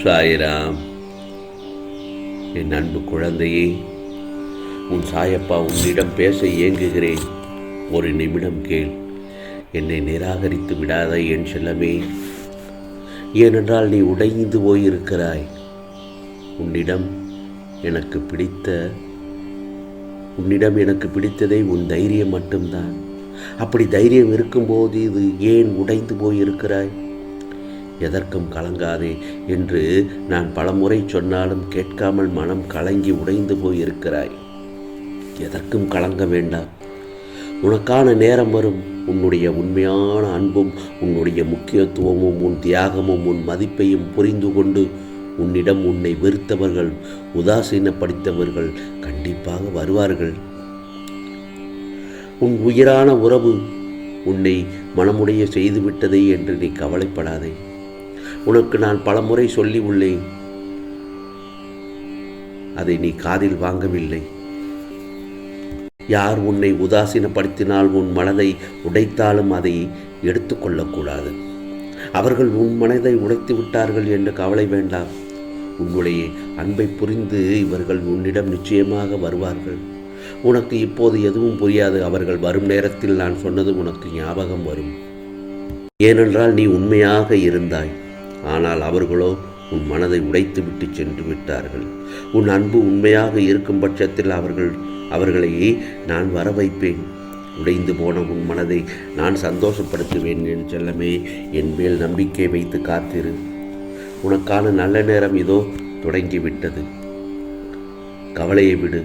சாயிராம். என் அன்பு குழந்தையே, உன் சாயப்பா உன்னிடம் பேச ஏங்குகிறேன். ஒரு நிமிடம் கேள். என்னை நிராகரித்து விடாத என் செல்லமே. ஏனென்றால் நீ உடைந்து போயிருக்கிறாய். உன்னிடம் எனக்கு பிடித்ததே உன் தைரியம் மட்டும்தான். அப்படி தைரியம் இருக்கும்போது இது ஏன் உடைந்து போயிருக்கிறாய்? எதற்கும் கலங்காதே என்று நான் பலமுறை சொன்னாலும் கேட்காமல் மனம் கலங்கி உடைந்து போயிருக்கிறாய். எதற்கும் கலங்க வேண்டாம். உனக்கான நேரம் வரும். உன்னுடைய உண்மையான அன்பும் உன்னுடைய முக்கியத்துவமும் உன் தியாகமும் உன் மதிப்பையும் புரிந்து கொண்டு உன்னிடம் உன்னை வெறுத்தவர்கள், உதாசீனப்படுத்தவர்கள் கண்டிப்பாக வருவார்கள். உன் உயிரான உறவு உன்னை மனமுடைய செய்துவிட்டதே என்று நீ கவலைப்படாதே. உனக்கு நான் பலமுறை சொல்லி உள்ளேன். அதை நீ காதில் வாங்கவில்லை. யார் உன்னை உதாசீனப்படுத்தினால் உன் மனதை உடைத்தாலும் அதை எடுத்துக்கொள்ளக்கூடாது. அவர்கள் உன் மனதை உடைத்து விட்டார்கள் என்று கவலை வேண்டாம். உன்னுடைய அன்பை புரிந்து இவர்கள் உன்னிடம் நிச்சயமாக வருவார்கள். உனக்கு இப்போது எதுவும் புரியாது. அவர்கள் வரும் நேரத்தில் நான் சொன்னது உனக்கு ஞாபகம் வரும். ஏனென்றால் நீ உண்மையாக இருந்தாய். ஆனால் அவர்களோ உன் மனதை உடைத்து விட்டு சென்று விட்டார்கள். உன் அன்பு உண்மையாக இருக்கும் பட்சத்தில் அவர்களை நான் வர வைப்பேன். உடைந்து போன உன் மனதை நான் சந்தோஷப்படுத்துவேன். என் செல்லமே, என் மேல் நம்பிக்கை வைத்து காத்திரு. உனக்கான நல்ல நேரம் இதோ தொடங்கிவிட்டது. கவலையை விடு.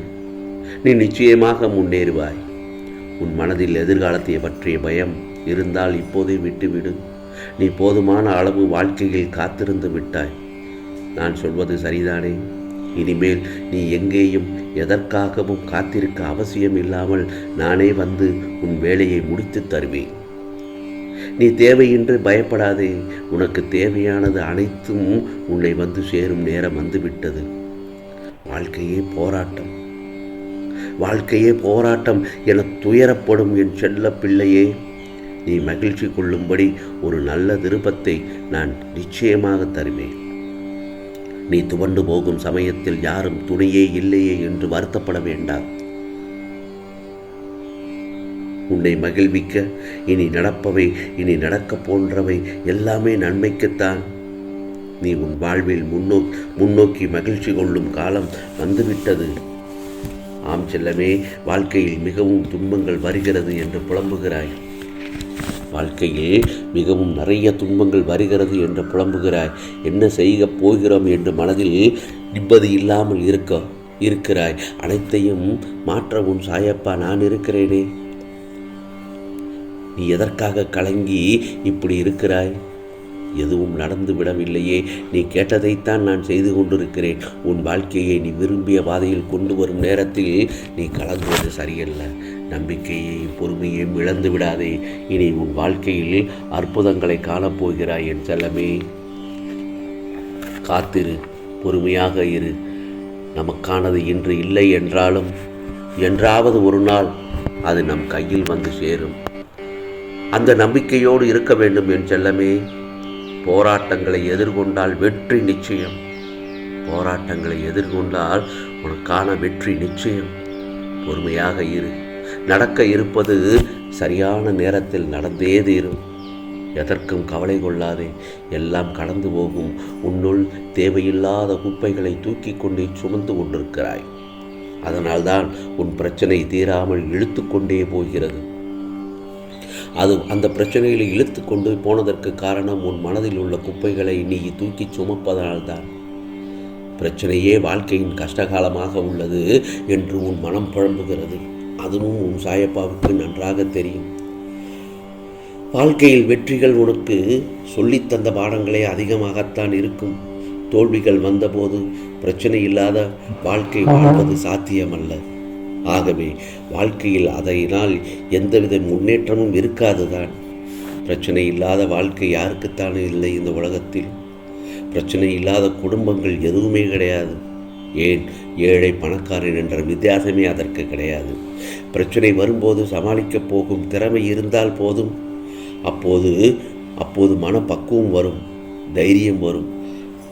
நீ நிச்சயமாக முன்னேறுவாய். உன் மனதில் எதிர்காலத்தை பற்றிய பயம் இருந்தால் இப்போதே விட்டுவிடு. நீ போதுமான அளவு வாழ்க்கையில் காத்திருந்து விட்டாய். நான் சொல்வது சரிதானே? இனிமேல் நீ எங்கேயும் எதற்காகவும் காத்திருக்க அவசியம் இல்லாமல் நானே வந்து உன் வேலையை முடித்து தருவேன். நீ தேவையின்றி பயப்படாதே. உனக்கு தேவையானது அனைத்தும் உன்னை வந்து சேரும் நேரம் வந்துவிட்டது. வாழ்க்கையே போராட்டம் என துயரப்படும் என் செல்ல பிள்ளையே. நீ மகிழ்ச்சி கொள்ளும்படி ஒரு நல்ல திருப்பத்தை நான் நிச்சயமாக தருவேன். நீ துவண்டு போகும் சமயத்தில் யாரும் துணையே இல்லையே என்று வருத்தப்பட வேண்டாம். உன்னை மகிழ்விக்க இனி நடப்பவை, இனி நடக்கப் போன்றவை எல்லாமே நன்மைக்குத்தான். நீ உன் வாழ்வில் முன்னோக்கி மகிழ்ச்சி கொள்ளும் காலம் வந்துவிட்டது. ஆம் செல்லமே, வாழ்க்கையில் மிகவும் துன்பங்கள் வருகிறது என்று புலம்புகிறாய். வாழ்க்கையில் மிகவும் நிறைய துன்பங்கள் வருகிறது என்று புலம்புகிறாய். என்ன செய்ய போகிறோம் என்று மனதில் நிம்மதி இல்லாமல் இருக்கிறாய். அனைத்தையும் மாற்ற உன் சாயப்பா நான் இருக்கிறேனே. நீ எதற்காக கலங்கி இப்படி இருக்கிறாய்? எதுவும் நடந்து விடவில்லையே. நீ கேட்டதைத்தான் நான் செய்து கொண்டிருக்கிறேன். உன் வாழ்க்கையை நீ விரும்பிய பாதையில் கொண்டு வரும் நேரத்தில் நீ கலங்குவது சரியல்ல. நம்பிக்கையையும் பொறுமையையும் இழந்து விடாதே. இனி உன் வாழ்க்கையில் அற்புதங்களை காணப்போகிறாய் என் செல்லமே. காத்திரு, பொறுமையாக இரு. நமக்கானது இன்று இல்லை என்றாலும் என்றாவது ஒரு நாள் அது நம் கையில் வந்து சேரும். அந்த நம்பிக்கையோடு இருக்க வேண்டும் என் செல்லமே. போராட்டங்களை எதிர்கொண்டால் வெற்றி நிச்சயம். போராட்டங்களை எதிர்கொண்டால் உனக்கான வெற்றி நிச்சயம். பொறுமையாக இரு. நடக்க இருப்பது சரியான நேரத்தில் நடந்தே தீரும். எதற்கும் கவலை கொள்ளாதே. எல்லாம் கடந்து போகும். உன்னுள் தேவையில்லாத குப்பைகளை தூக்கி கொண்டே சுமந்து கொண்டிருக்கிறாய். அதனால்தான் உன் பிரச்சனை தீராமல் இழுத்து கொண்டே போகிறது. அந்த பிரச்சனைகளை இழுத்து கொண்டு போனதற்கு காரணம் உன் மனதில் உள்ள குப்பைகளை நீ தூக்கி சுமப்பதனால்தான். பிரச்சனையே வாழ்க்கையின் கஷ்டகாலமாக உள்ளது என்று உன் மனம் புலம்புகிறது. அதுவும் உன் சாயப்பாவுக்கு நன்றாக தெரியும். வாழ்க்கையில் வெற்றிகள் உனக்கு சொல்லித்தந்த பாடங்களே அதிகமாகத்தான் இருக்கும். தோல்விகள் வந்தபோது பிரச்சனை இல்லாத வாழ்க்கை வாழ்வது சாத்தியமல்ல. ஆகவே வாழ்க்கையில் அதனால் எந்தவித முன்னேற்றமும் இருக்காதுதான். பிரச்சனை இல்லாத வாழ்க்கை யாருக்குத்தானே இல்லை இந்த உலகத்தில்? பிரச்சனை இல்லாத குடும்பங்கள் எதுவுமே கிடையாது. ஏன் ஏழை பணக்காரன் என்ற வித்தியாசமே அதற்கு கிடையாது. பிரச்சனை வரும்போது சமாளிக்கப் போகும் திறமை இருந்தால் போதும். அப்போது மனப்பக்குவம் வரும், தைரியம் வரும்.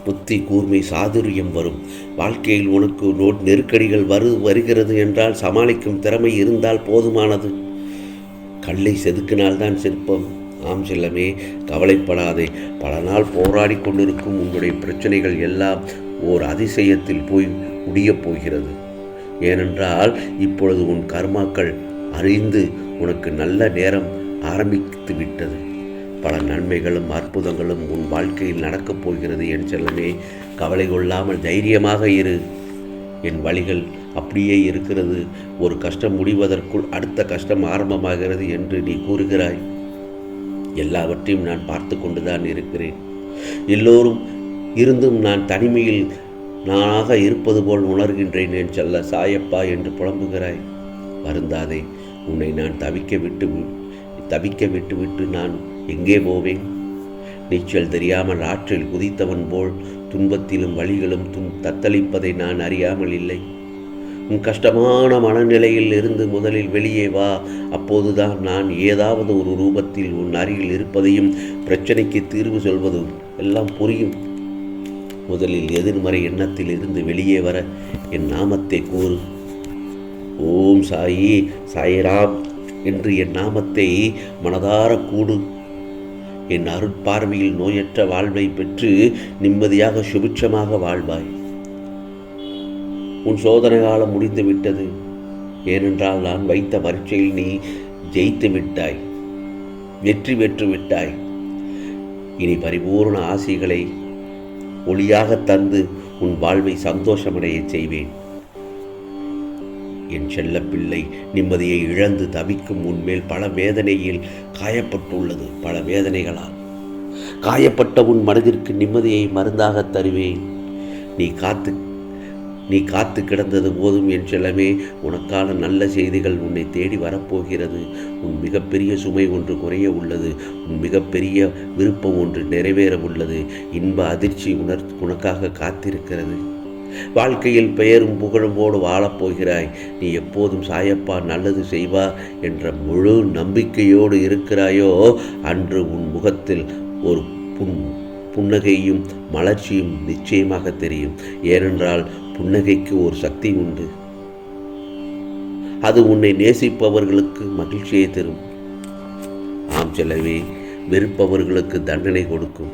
புத்தி கூர்மை சாதுரியம் வரும். வாழ்க்கையில் உனக்கு நெருக்கடிகள் வருகிறது என்றால் சமாளிக்கும் திறமை இருந்தால் போதுமானது. கல்லை செதுக்கினால்தான் சிற்பம். ஆம் செல்லமே, கவலைப்படாதே. பல நாள் போராடி கொண்டிருக்கும் உங்களுடைய பிரச்சனைகள் எல்லாம் ஓர் அதிசயத்தில் போய் முடியப் போகிறது. ஏனென்றால் இப்பொழுது உன் கர்மாக்கள் அறிந்து உனக்கு நல்ல நேரம் ஆரம்பித்து விட்டது. பல நன்மைகளும் அற்புதங்களும் உன் வாழ்க்கையில் நடக்கப் போகிறது. என் செல்லமே, கவலை கொள்ளாமல் தைரியமாக இரு. என் வழிகள் அப்படியே இருக்கிறது. ஒரு கஷ்டம் முடிவதற்குள் அடுத்த கஷ்டம் ஆரம்பமாகிறது என்று நீ கூறுகிறாய். எல்லாவற்றையும் நான் பார்த்து கொண்டுதான் இருக்கிறேன். எல்லோரும் இருந்தும் நான் தனிமையில் நானாக இருப்பது போல் உணர்கின்றேன். என் செல்ல சாயப்பா என்று புலம்புகிறாய். வருந்தாதே. உன்னை நான் தவிக்க விட்டு நான் எங்கே போவேன்? நீச்சல் தெரியாமல் ஆற்றில் குதித்தவன் போல் துன்பத்திலும் வழிகளும் தத்தளிப்பதை நான் அறியாமல் இல்லை. உன் கஷ்டமான மனநிலையில் இருந்து முதலில் வெளியே வா. அப்போதுதான் நான் ஏதாவது ஒரு ரூபத்தில் உன் அருகில் இருப்பதையும் பிரச்சனைக்கு தீர்வு சொல்வதும் எல்லாம் புரியும். முதலில் எதிர்மறை எண்ணத்தில் இருந்து வெளியே வர என் நாமத்தை கூறு. ஓம் சாயி சாய்ராம் என்று என் நாமத்தை மனதார கூடு. என் அருட்பார்வையில் நோயற்ற வாழ்வை பெற்று நிம்மதியாக சுபிட்சமாக வாழ்வாய். உன் சோதனை காலம் முடிந்து விட்டது. ஏனென்றால் நான் வைத்த பரீட்சையில் நீ ஜெயித்து விட்டாய், வெற்றி பெற்று விட்டாய். இனி பரிபூர்ண ஆசைகளை ஒளியாக தந்து உன் வாழ்வை சந்தோஷமடைய செய்வேன். என் செல்ல பிள்ளை நிம்மதியை இழந்து தவிக்கும் உன்மேல் பல வேதனையில் காயப்பட்டுள்ளது. பல வேதனைகளால் காயப்பட்ட உன் மனதிற்கு நிம்மதியை மருந்தாக தருவேன். நீ காத்து கிடந்தது போதும் என் செல்லமே. உனக்கான நல்ல செய்திகள் உன்னை தேடி வரப்போகிறது. உன் மிகப்பெரிய சுமை ஒன்று குறைய உள்ளது. உன் மிகப்பெரிய விருப்பம் ஒன்று நிறைவேற உள்ளது. இன்ப அதிர்ச்சி உனக்காக காத்திருக்கிறது. வாழ்க்கையில் பெயரும் புகழும்போடு வாழப்போகிறாய். நீ எப்போதும் சாயப்பா நல்லது செய்வா என்ற முழு நம்பிக்கையோடு இருக்கிறாயோ அன்று உன் முகத்தில் ஒரு புன்னகையும் மலர்ச்சியும் நிச்சயமாக தெரியும். ஏனென்றால் புன்னகைக்கு ஒரு சக்தி உண்டு. அது உன்னை நேசிப்பவர்களுக்கு மகிழ்ச்சியை தரும். ஆம் செல்லவே, வெறுப்பவர்களுக்கு தண்டனை கொடுக்கும்.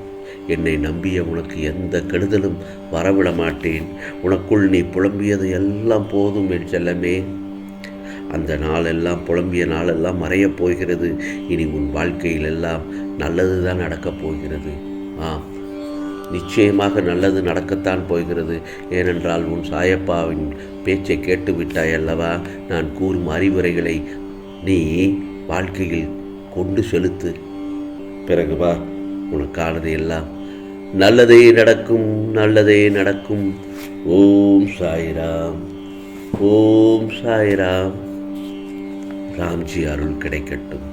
என்னை நம்பிய உனக்கு எந்த கெடுதலும் வரவிட மாட்டேன். உனக்குள் நீ புலம்பியது எல்லாம் போதும் என் செல்லமே. அந்த நாளெல்லாம் புலம்பிய நாளெல்லாம் மறையப் போகிறது. இனி உன் வாழ்க்கையில் எல்லாம் நல்லது தான் நடக்கப் போகிறது. நிச்சயமாக நல்லது நடக்கத்தான் போகிறது. ஏனென்றால் உன் சாயப்பாவின் பேச்சை கேட்டுவிட்டாய் அல்லவா? நான் கூறும் அறிவுரைகளை நீ வாழ்க்கையில் கொண்டு செலுத்து. பிறகு வா, உனக்கானது எல்லாம் நல்லதே நடக்கும், நல்லதே நடக்கும். ஓம் சாய்ராம், ஓம் சாய்ராம். ராம்ஜி அருள் கிடைக்கட்டும்.